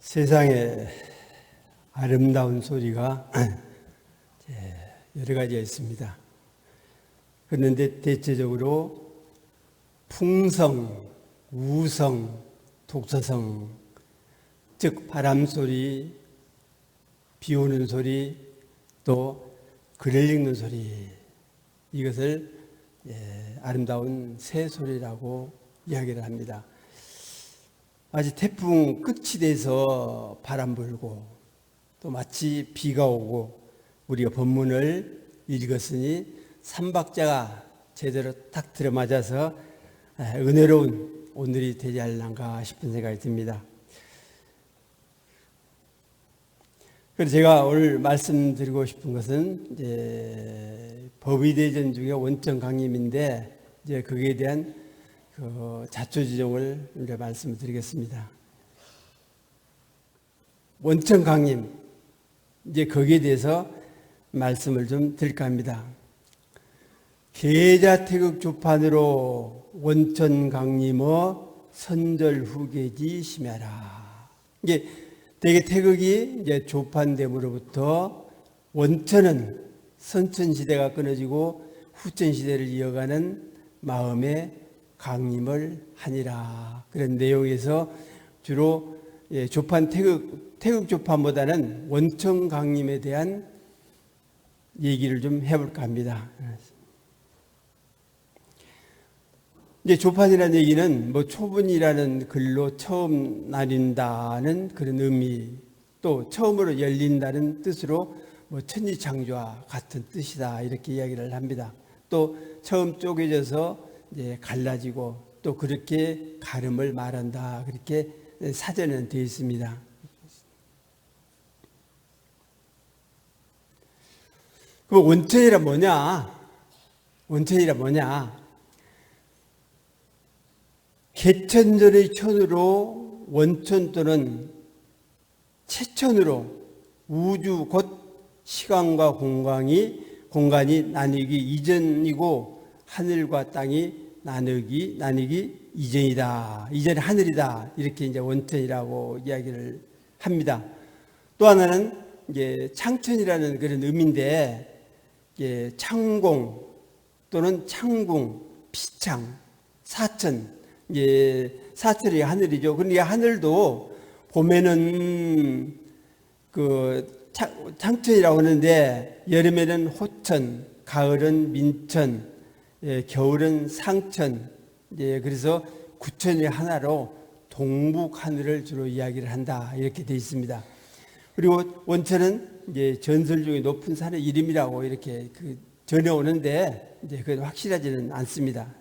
세상에 아름다운 소리가 여러 가지가 있습니다. 그런데 대체적으로 풍성, 우성, 독서성, 즉 바람 소리, 비 오는 소리, 또 글을 읽는 소리, 이것을 아름다운 새 소리라고 이야기를 합니다. 마치 태풍 끝이 돼서 바람 불고 또 마치 비가 오고 우리가 본문을 읽었으니 삼박자가 제대로 딱 들어맞아서 은혜로운 오늘이 되지 않을까 싶은 생각이 듭니다. 그래서 제가 오늘 말씀드리고 싶은 것은 이제 법의대전 중에 원천 강림인데 이제 거기에 대한 자초지종을 이제 말씀을 드리겠습니다. 원천 강림, 이제 거기에 대해서 말씀을 좀 드릴까 합니다. 계자태극 조판으로 원천 강림의 선절 후계지 심야라. 이게 대개 태극이 이제 조판됨으로부터 원천은 선천시대가 끊어지고 후천시대를 이어가는 마음의 강림을 하니라. 그런 내용에서 주로 조판 태극 조판보다는 원천 강림에 대한 얘기를 좀 해볼까 합니다. 이제 조판이라는 얘기는 뭐 초분이라는 글로 처음 나뉜다는 그런 의미, 또 처음으로 열린다는 뜻으로 뭐 천지창조와 같은 뜻이다 이렇게 이야기를 합니다. 또 처음 쪼개져서 이제 갈라지고 또 그렇게 가름을 말한다 그렇게 사전에는 되어 있습니다. 그럼 원천이란 뭐냐? 원천이란 뭐냐? 개천절의 천으로 원천 또는 채천으로 우주 곧 시간과 공간이 나뉘기 이전이고 하늘과 땅이 나뉘기 이전이다. 이전이 하늘이다. 이렇게 이제 원천이라고 이야기를 합니다. 또 하나는 이제 창천이라는 그런 의미인데, 창공 또는 창궁, 피창, 사천, 사천이 하늘이죠. 그런데 하늘도 보면은 창천이라고 하는데, 여름에는 호천, 가을은 민천, 겨울은 상천, 그래서 구천의 하나로 동북 하늘을 주로 이야기를 한다 이렇게 되어 있습니다. 그리고 원천은 이제 전설 중에 높은 산의 이름이라고 이렇게 전해오는데 그건 확실하지는 않습니다.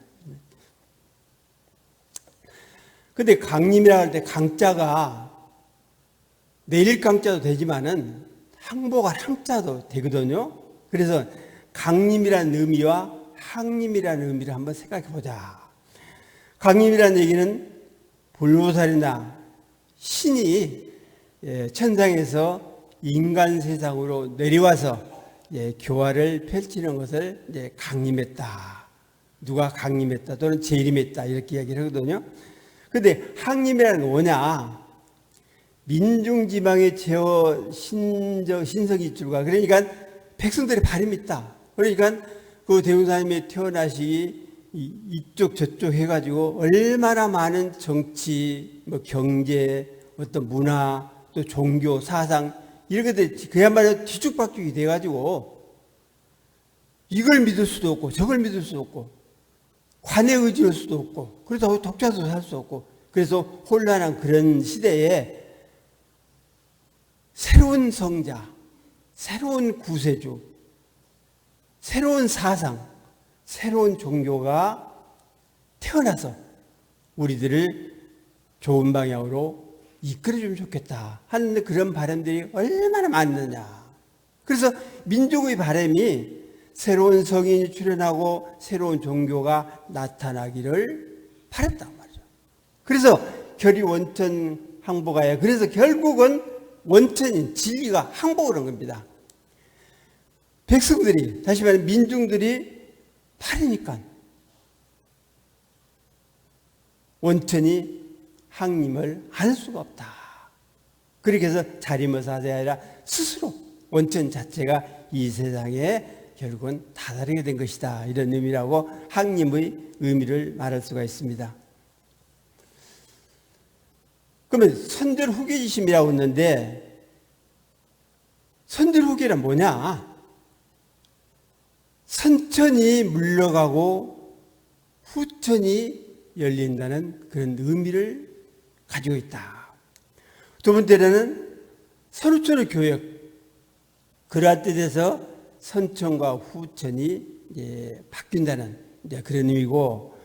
근데 강림이라 할 때 강자가 내릴 강자도 되지만은 항복할 항자도 되거든요. 그래서 강림이라는 의미와 항림이라는 의미를 한번 생각해 보자. 강림이라는 얘기는 불보살이나 신이 천상에서 인간 세상으로 내려와서 교화를 펼치는 것을 강림했다. 누가 강림했다 또는 재림했다 이렇게 이야기를 하거든요. 그런데 항림이라는 건 뭐냐? 민중지망에 제어 신성이줄과 그러니까 백성들의 바람이 있다. 그러니까 그 대웅사님이 태어나시기 이쪽 저쪽 해가지고 얼마나 많은 정치, 뭐 경제, 어떤 문화, 또 종교, 사상 이런 것들이 그야말로 뒤죽박죽이 돼가지고 이걸 믿을 수도 없고 저걸 믿을 수도 없고 관에 의지할 수도 없고 그래서 독자도 살 수 없고 그래서 혼란한 그런 시대에 새로운 성자, 새로운 구세주, 새로운 사상, 새로운 종교가 태어나서 우리들을 좋은 방향으로 이끌어주면 좋겠다 하는 그런 바람들이 얼마나 많느냐. 그래서 민족의 바람이 새로운 성인이 출현하고 새로운 종교가 나타나기를 바랬단 말이죠. 그래서 결이 원천 항복하여 그래서 결국은 원천인 진리가 항복을 한 겁니다. 백성들이, 다시 말해 민중들이 팔이니까 원천이 항림을 할 수가 없다. 그렇게 해서 자리머사가 아니라 스스로 원천 자체가 이 세상에 결국은 다다르게 된 것이다. 이런 의미라고 항림의 의미를 말할 수가 있습니다. 그러면 선들후계지심이라고 했는데 선들후계란 뭐냐? 선천이 물러가고 후천이 열린다는 그런 의미를 가지고 있다. 두 번째로는 선후천의 교역. 그러한 뜻에서 선천과 후천이 바뀐다는 그런 의미고,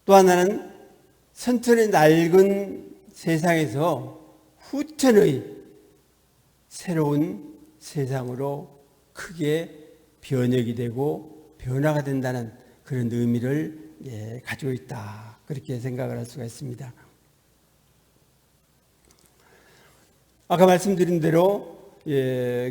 또 하나는 선천의 낡은 세상에서 후천의 새로운 세상으로 크게 변혁이 되고 변화가 된다는 그런 의미를 가지고 있다. 그렇게 생각을 할 수가 있습니다. 아까 말씀드린 대로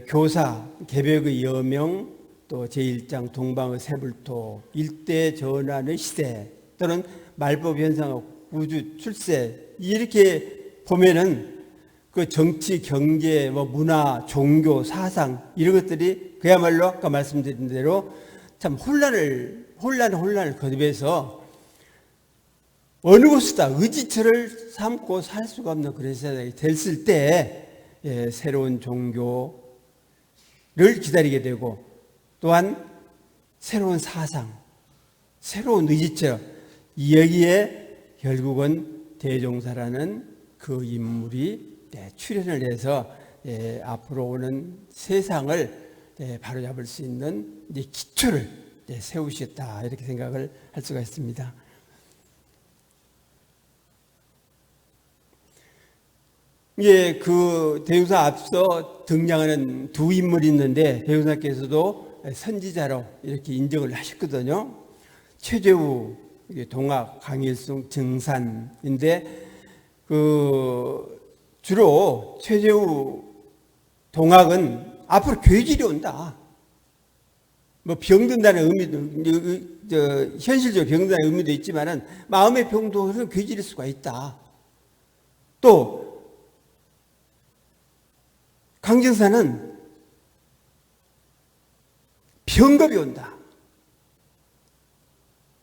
교사, 개벽의 여명, 또 제1장 동방의 세불토, 일대 전환의 시대, 또는 말법 현상의 우주 출세, 이렇게 보면은 그 정치, 경제, 문화, 종교, 사상 이런 것들이 그야말로 아까 말씀드린 대로 참 혼란을 거듭해서 어느 곳에다 의지처를 삼고 살 수가 없는 그런 세상이 됐을 때 새로운 종교를 기다리게 되고, 또한 새로운 사상, 새로운 의지처, 여기에 결국은 대종사라는 그 인물이 출현을 해서 앞으로 오는 세상을 바로잡을 수 있는 기초를 세우셨다. 이렇게 생각을 할 수가 있습니다. 그 대우사 앞서 등장하는 두 인물이 있는데 대우사께서도 선지자로 이렇게 인정을 하셨거든요. 최재우, 동학, 강일숭, 증산인데 주로 최재우, 동학은 앞으로 괴질이 온다. 병든다는 의미도, 현실적으로 병든다는 의미도 있지만은 마음의 병도 괴질일 수가 있다. 또 강정사는 병겁이 온다.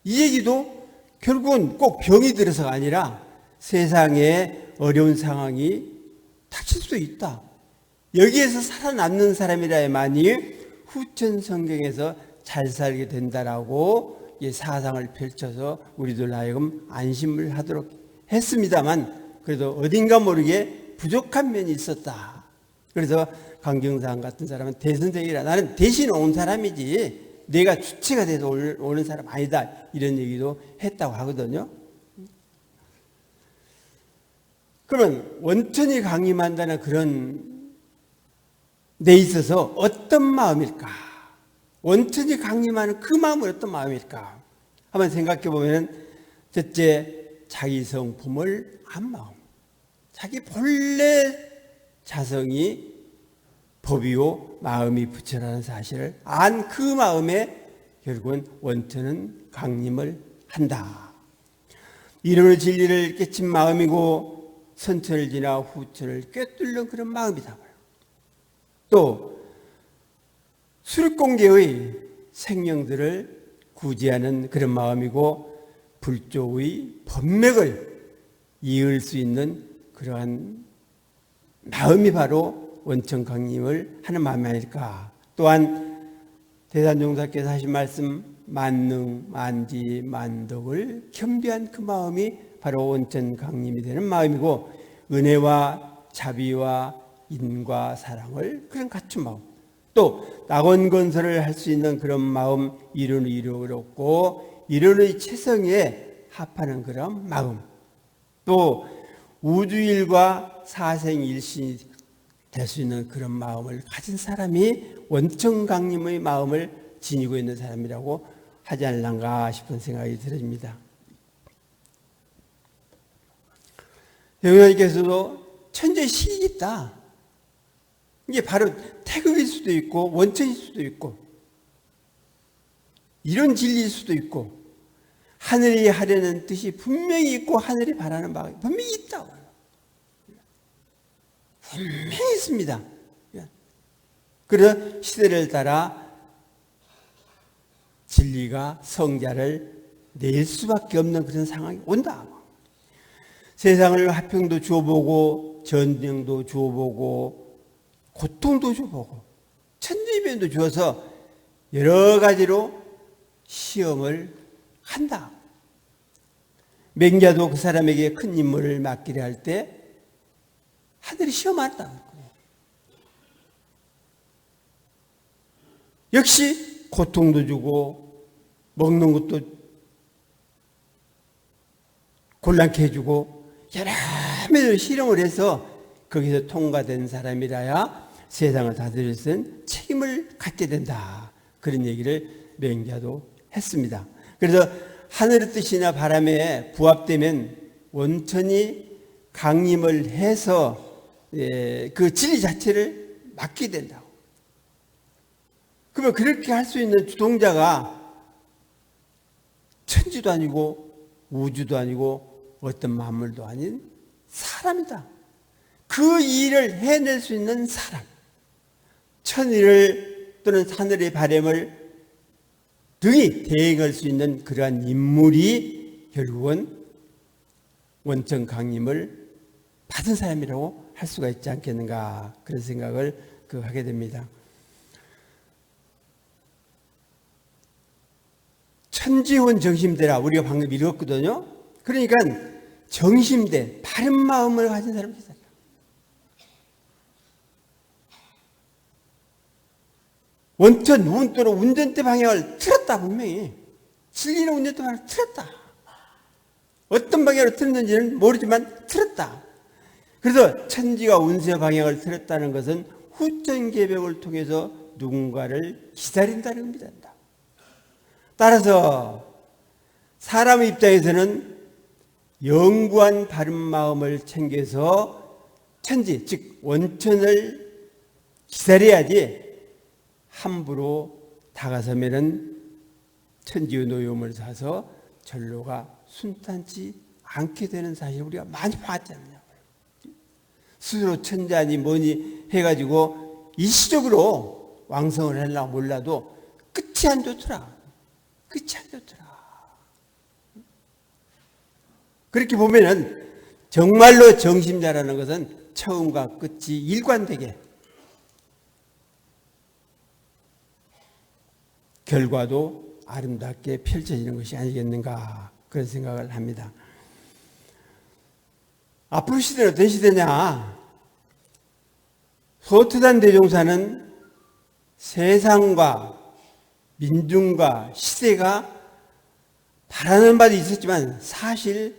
이 얘기도 결국은 꼭 병이 들어서가 아니라 세상에 어려운 상황이 닥칠 수도 있다. 여기에서 살아남는 사람이라야만이 후천 성경에서 잘 살게 된다라고 사상을 펼쳐서 우리들 하여금 안심을 하도록 했습니다만, 그래도 어딘가 모르게 부족한 면이 있었다. 그래서 강경상 같은 사람은 대선생이라, 나는 대신 온 사람이지 내가 주체가 돼서 오는 사람 아니다, 이런 얘기도 했다고 하거든요. 그러면 원천이 강림한다는 그런 데 있어서 어떤 마음일까? 원천이 강림하는 그 마음은 어떤 마음일까? 한번 생각해 보면, 첫째, 자기 성품을 안 마음, 자기 본래 자성이 법이요 마음이 부처라는 사실을 안 그 마음에 결국은 원천은 강림을 한다. 이름의 진리를 깨친 마음이고 선천을 지나 후천을 꿰뚫는 그런 마음이다. 또 수립공계의 생명들을 구제하는 그런 마음이고 불조의 법맥을 이을 수 있는 그러한 마음이 바로 원천 강림을 하는 마음이 아닐까. 또한 대산종사께서 하신 말씀, 만능, 만지, 만덕을 겸비한 그 마음이 바로 원천 강림이 되는 마음이고, 은혜와 자비와 인과 사랑을 그런 갖춘 마음, 또 낙원건설을 할 수 있는 그런 마음, 이론의 이력을 얻고 이론의 체성에 합하는 그런 마음, 또 우주일과 사생일신이 될 수 있는 그런 마음을 가진 사람이 원천 강림의 마음을 지니고 있는 사람이라고 하지 않을까 싶은 생각이 들어집니다. 여러분께서도 천재 시익이 있다. 이게 바로 태극일 수도 있고 원천일 수도 있고 이런 진리일 수도 있고, 하늘이 하려는 뜻이 분명히 있고 하늘이 바라는 바가 분명히 있다고. 분명히 있습니다. 그래서 시대를 따라 진리가 성자를 낼 수밖에 없는 그런 상황이 온다. 세상을 화평도 주어보고 전쟁도 주어보고 고통도 주어보고 천지변도 주어서 여러 가지로 시험을 한다. 맹자도 그 사람에게 큰 임무를 맡기려 할 때 하늘이 시험한다. 역시 고통도 주고 먹는 것도 곤란케 해주고 여러 가지 실험을 해서 거기서 통과된 사람이라야 세상을 다스릴 수 있는 책임을 갖게 된다. 그런 얘기를 맹자도 했습니다. 그래서 하늘의 뜻이나 바람에 부합되면 원천이 강림을 해서 그 진리 자체를 맡게 된다고. 그러면 그렇게 할 수 있는 주동자가 천지도 아니고 우주도 아니고 어떤 만물도 아닌 사람이다. 그 일을 해낼 수 있는 사람. 천일을 또는 하늘의 바람을 등이 대행할 수 있는 그러한 인물이 결국은 원천 강림을 받은 사람이라고 할 수가 있지 않겠는가, 그런 생각을 하게 됩니다. 천지혼 정심대라 우리가 방금 읽었거든요. 그러니까 정심대, 바른 마음을 가진 사람이 있어요. 원천, 운도로 운전대 방향을 틀었다. 분명히 진리는 운전대 방향을 틀었다. 어떤 방향으로 틀었는지는 모르지만 틀었다. 그래서 천지가 운세 방향을 틀었다는 것은 후천계백을 통해서 누군가를 기다린다는 겁니다. 따라서 사람의 입장에서는 영구한 바른 마음을 챙겨서 천지, 즉 원천을 기다려야지 함부로 다가서면은 천지의 노여움을 사서 전로가 순탄치 않게 되는 사실을 우리가 많이 봤지 않느냐. 스스로 천자니 뭐니 해가지고 일시적으로 왕성을 하려고 몰라도 끝이 안 좋더라. 끝이 안 좋더라. 그렇게 보면은 정말로 정심자라는 것은 처음과 끝이 일관되게 결과도 아름답게 펼쳐지는 것이 아니겠는가, 그런 생각을 합니다. 앞으로 시대는 어떤 시대냐? 소투단 대종사는 세상과 민중과 시대가 바라는 바도 있었지만 사실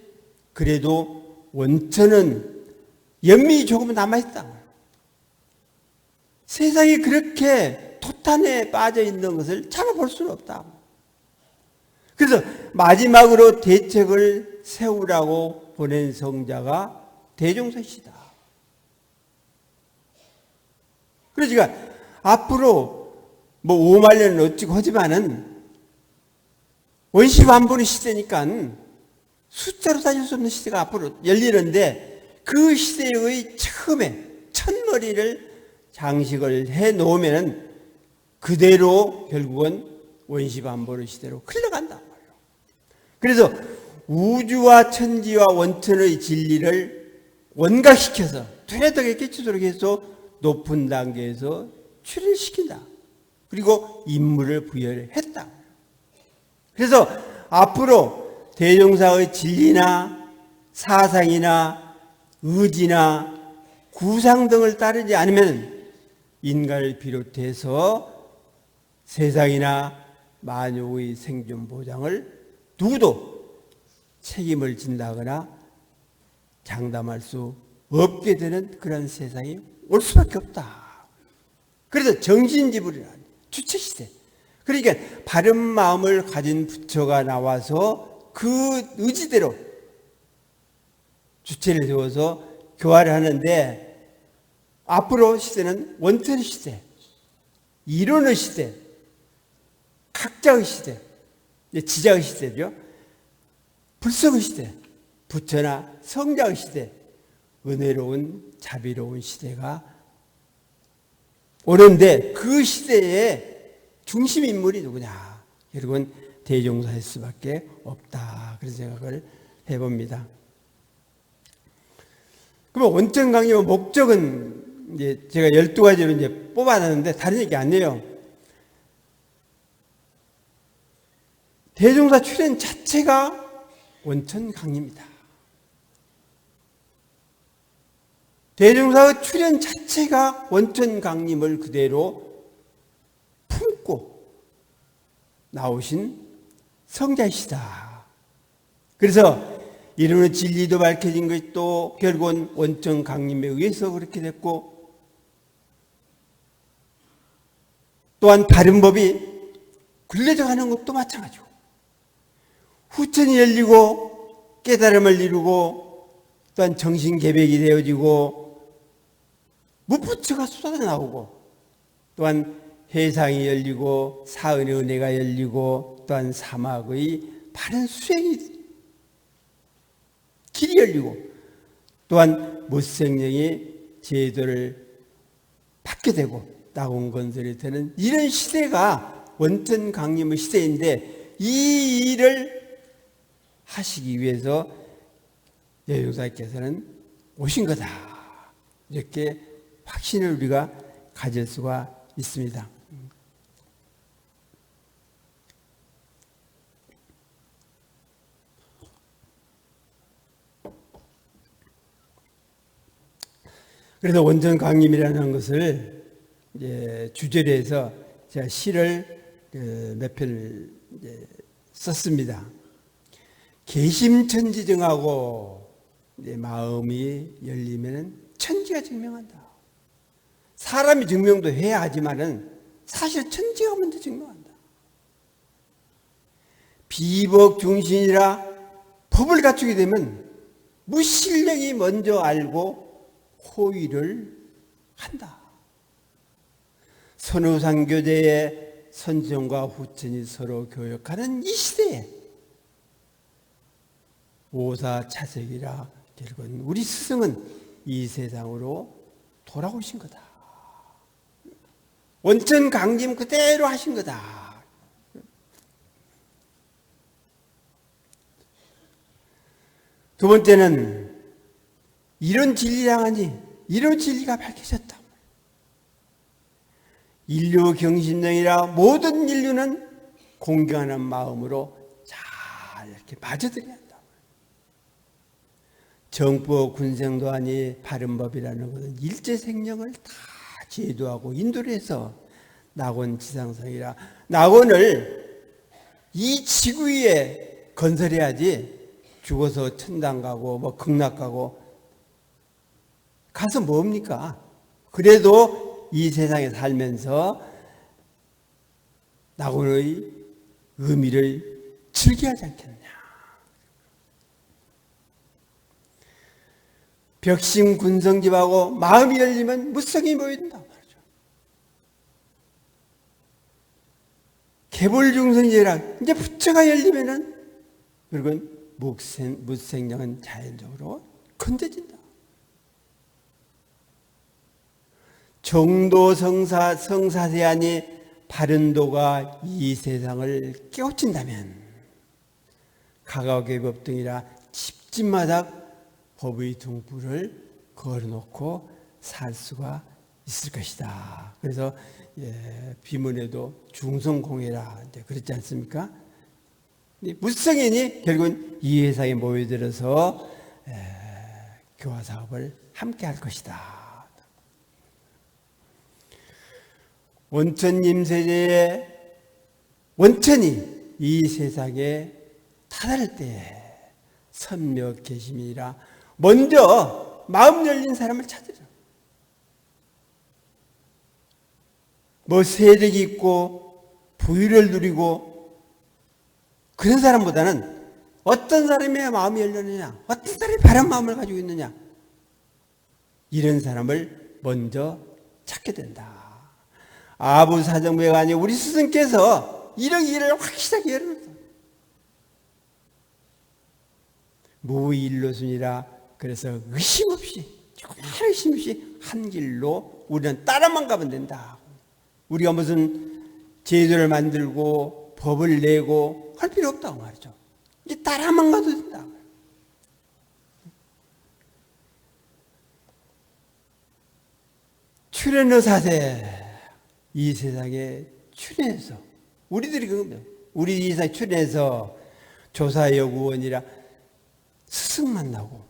그래도 원천은 연민이 조금은 남아있다. 세상이 그렇게 토탄에 빠져 있는 것을 잡아볼 수는 없다. 그래서 마지막으로 대책을 세우라고 보낸 성자가 대종사시다. 그러니까 앞으로 뭐 5만 년은 어찌고 하지만은 원시반복의 시대니까 숫자로 따질 수 없는 시대가 앞으로 열리는데 그 시대의 처음에 첫머리를 장식을 해 놓으면 그대로 결국은 원시반복의 시대로 흘러간단 말이에요. 그래서 우주와 천지와 원천의 진리를 원각시켜서 되레되게 깨치도록 해서 높은 단계에서 출현시킨다. 그리고 임무를 부여했다. 그래서 앞으로 대종사의 진리나 사상이나 의지나 구상 등을 따르지 않으면 인간을 비롯해서 세상이나 만유의 생존 보장을 누구도 책임을 진다거나 장담할 수 없게 되는 그런 세상이 올 수밖에 없다. 그래서 정신지불이라는 주체시대. 그러니까 바른 마음을 가진 부처가 나와서 그 의지대로 주체를 세워서 교화를 하는데 앞으로 시대는 원천의 시대, 이론의 시대, 각자의 시대, 지자의 시대죠. 불성의 시대, 부처나 성자의 시대, 은혜로운 자비로운 시대가 오는데 그 시대의 중심 인물이 누구냐? 결국은 대종사일 수밖에 없다. 그런 생각을 해봅니다. 그러면 원천 강림의 목적은 이제 제가 12가지로 이제 뽑아놨는데 다른 얘기 아니에요. 대종사 출현 자체가 원천 강림이다. 대종사의 출현 자체가 원천 강림을 그대로 품고 나오신 성자이시다. 그래서 이르는 진리도 밝혀진 것이 또 결국은 원천 강림에 의해서 그렇게 됐고, 또한 다른 법이 굴려져 가는 것도 마찬가지고, 후천이 열리고 깨달음을 이루고 또한 정신개백이 되어지고 무부처가 쏟아나오고, 또한 해상이 열리고 사은의 은혜가 열리고, 또한 사막의 바른 수행이 길이 열리고, 또한 무생령이 제도를 받게 되고 낙원 건설이 되는 이런 시대가 원천 강림의 시대인데, 이 일을 하시기 위해서 대종사께서는 오신 거다. 이렇게 확신을 우리가 가질 수가 있습니다. 그래서 원천 강림이라는 것을 이제 주제로 해서 제가 시를 몇 편을 썼습니다. 개심천지증하고 마음이 열리면 천지가 증명한다. 사람이 증명도 해야 하지만은 사실 천지가 먼저 증명한다. 비법 중신이라 법을 갖추게 되면 무실력이 먼저 알고 호의를 한다. 선후상교제의 선정과 후천이 서로 교역하는 이 시대에 오사차sek이라 결국은 우리 스승은 이 세상으로 돌아오신 거다. 원천 강림 그대로 하신 거다. 두 번째는 이런 진리를 향하니 이런 진리가 밝혀졌다. 인류 경신령이라 모든 인류는 공경하는 마음으로 잘 이렇게 맞아들여야 한다. 정법 군생도 아니 바른 법이라는 것은 일제생명을 다 제도하고 인도를 해서 낙원 지상성이라, 낙원을 이 지구 위에 건설해야지 죽어서 천당 가고 뭐 극락 가고 가서 뭡니까? 그래도 이 세상에 살면서 낙원의 의미를 즐겨야 하지 않겠느냐. 벽심 군성집하고 마음이 열리면 무성이 모인다 말이죠. 개볼중생제라 이제 부처가 열리면은 그리고 무생령은 자연적으로 건져진다. 정도성사 성사세하니 바른도가 이 세상을 깨우친다면 가가오계 법등이라 집집마다 법의 등불을 걸어놓고 살 수가 있을 것이다. 그래서 비문에도 중성공예라 그렇지 않습니까? 무성인이 결국은 이 세상에 모여들어서 교화 사업을 함께 할 것이다. 원천임세제의 원천이 이 세상에 다다를 때에 선묘개심이라 먼저 마음 열린 사람을 찾으라. 뭐 세력이 있고 부유를 누리고 그런 사람보다는 어떤 사람의 마음이 열렸느냐, 어떤 사람이 바른 마음을 가지고 있느냐, 이런 사람을 먼저 찾게 된다. 아부사정부가 아니고 우리 스승께서 이런 일을 확실하게 열어놨다. 무일로순이라 그래서 의심 없이 열심히 한 길로 우리는 따라만 가면 된다. 우리가 무슨 제도를 만들고 법을 내고 할 필요 없다고 말이죠. 이제 따라만 가도 된다. 출애굽 사세, 이 세상에 출애해서 우리들이 우리 이 세상에 출애해서 조사여구원이라 스승 만나고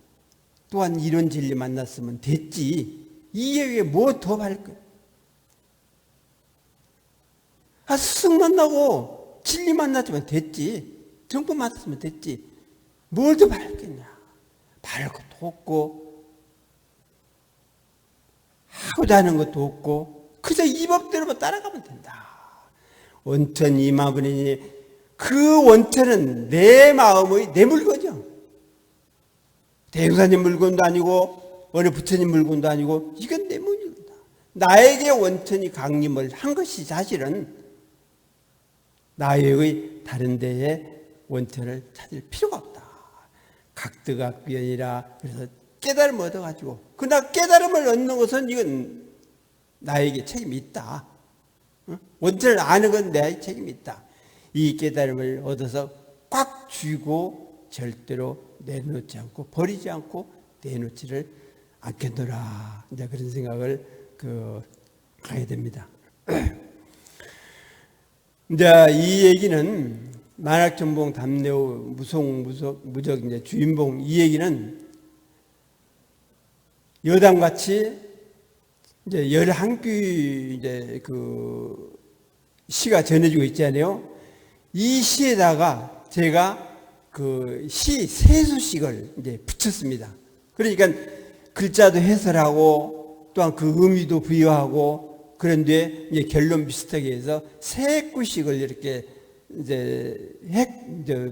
또한 이런 진리 만났으면 됐지. 이에 뭐 더 바랄 거야? 스승 만나고 진리 만났으면 됐지. 정보 만났으면 됐지. 뭘 더 바랄 거냐? 바랄 것도 없고 하고자 하는 것도 없고 그저 이 법대로만 따라가면 된다. 원천 이마분이니 그 원천은 내 마음의 내 물건이요. 대웅사님 물건도 아니고 어느 부처님 물건도 아니고 이건 내 물건이다. 나에게 원천이 강림을 한 것이 사실은 나의 다른 데에 원천을 찾을 필요가 없다. 각득각비연이라 그래서 깨달음을 얻어가지고 그러나 깨달음을 얻는 것은 이건 나에게 책임이 있다. 원천을 아는 건 내 책임이 있다. 이 깨달음을 얻어서 꽉 쥐고 절대로 내놓지 않고 버리지 않고 내놓지를 않겠노라. 이제 그런 생각을 가야 됩니다. 이제 이 얘기는 만학천봉 담내우 무적 이제 주인봉 이 얘기는 여담같이 이제 11귀 이제 시가 전해지고 있잖아요. 이 시에다가 제가 시 세수식을 이제 붙였습니다. 그러니까 글자도 해설하고 또한 그 의미도 부여하고 그런데 이제 결론 비슷하게 해서 세 구씩을 이렇게 이제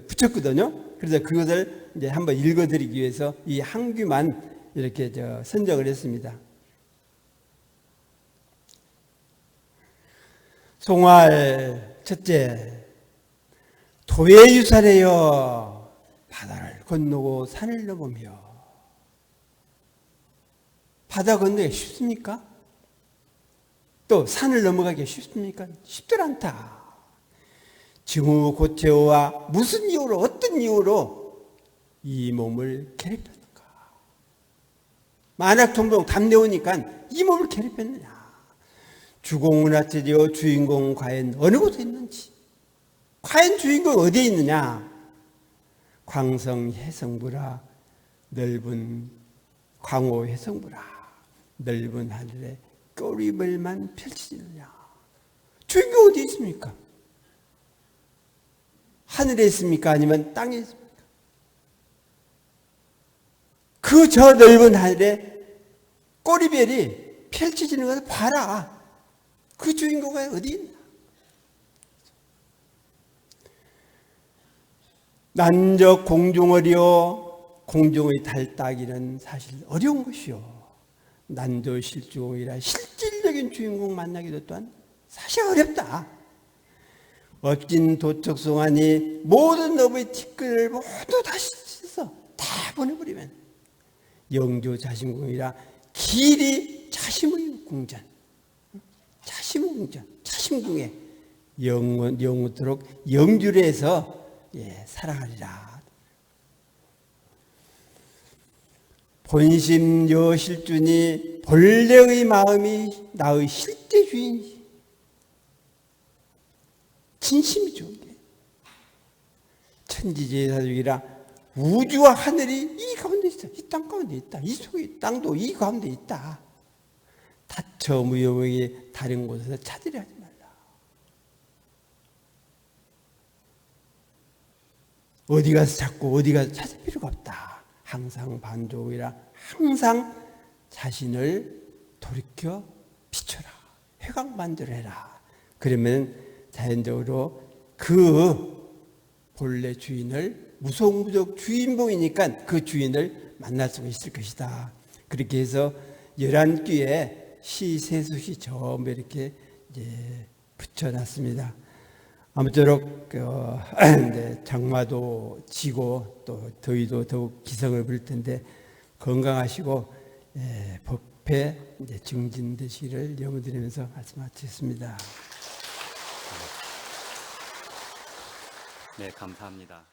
붙였거든요. 그래서 그것을 이제 한번 읽어드리기 위해서 이 한 귀만 이렇게 선정을 했습니다. 송활 첫째, 도예유산에여 바다를 건너고 산을 넘으며. 바다 건너기 쉽습니까? 또 산을 넘어가기 쉽습니까? 쉽지 않다. 증후 고체와 무슨 이유로 어떤 이유로 이 몸을 괴롭혔는가? 만학천봉 담내오니까 이 몸을 괴롭혔느냐? 주공문화체리요 주인공 과연 어느 곳에 있는지, 과연 주인공 어디에 있느냐? 광성 해성부라 넓은 광호 해성부라 넓은 하늘에 꼬리물만 펼치느냐? 주인공 어디 있습니까? 하늘에 있습니까? 아니면 땅에 있습니까? 그 저 넓은 하늘에 꼬리별이 펼쳐지는 것을 봐라. 그 주인공이 어디 있나? 난적 공중어리요 공중의 달 따기는 사실 어려운 것이요. 난도실주공이라 실질적인 주인공 만나기도 또한 사실 어렵다. 멋진 도척송하니 모든 업의 티끌을 모두 다 씻어서 다 보내버리면 영조 자심공이라 길이 자심의 궁전, 자심의 궁전, 자심궁에 영원토록 영주를 해서 살아가리라. 본심 여실주니 본래의 마음이 나의 실제 주인이지. 진심이 좋은 게 천지제사주기라 우주와 하늘이 이 가운데 있어. 이 땅 가운데 있다. 이 속에 땅도 이 가운데 있다. 다처 무용하게 다른 곳에서 찾으려 하지 말라. 어디 가서 찾고 어디 가서 찾을 필요가 없다. 항상 반조이라 항상 자신을 돌이켜 비춰라. 회광반조해라. 그러면 자연적으로 그 본래 주인을 무속무적 주인봉이니까 그 주인을 만날 수가 있을 것이다. 그렇게 해서 11귀에 시 세수시 전부 이렇게 붙여놨습니다. 아무쪼록 장마도 지고 또 더위도 더욱 기승을 부릴 텐데 건강하시고 법회 이제 증진되시기를 염원드리면서 말씀 마치겠습니다. 네, 감사합니다.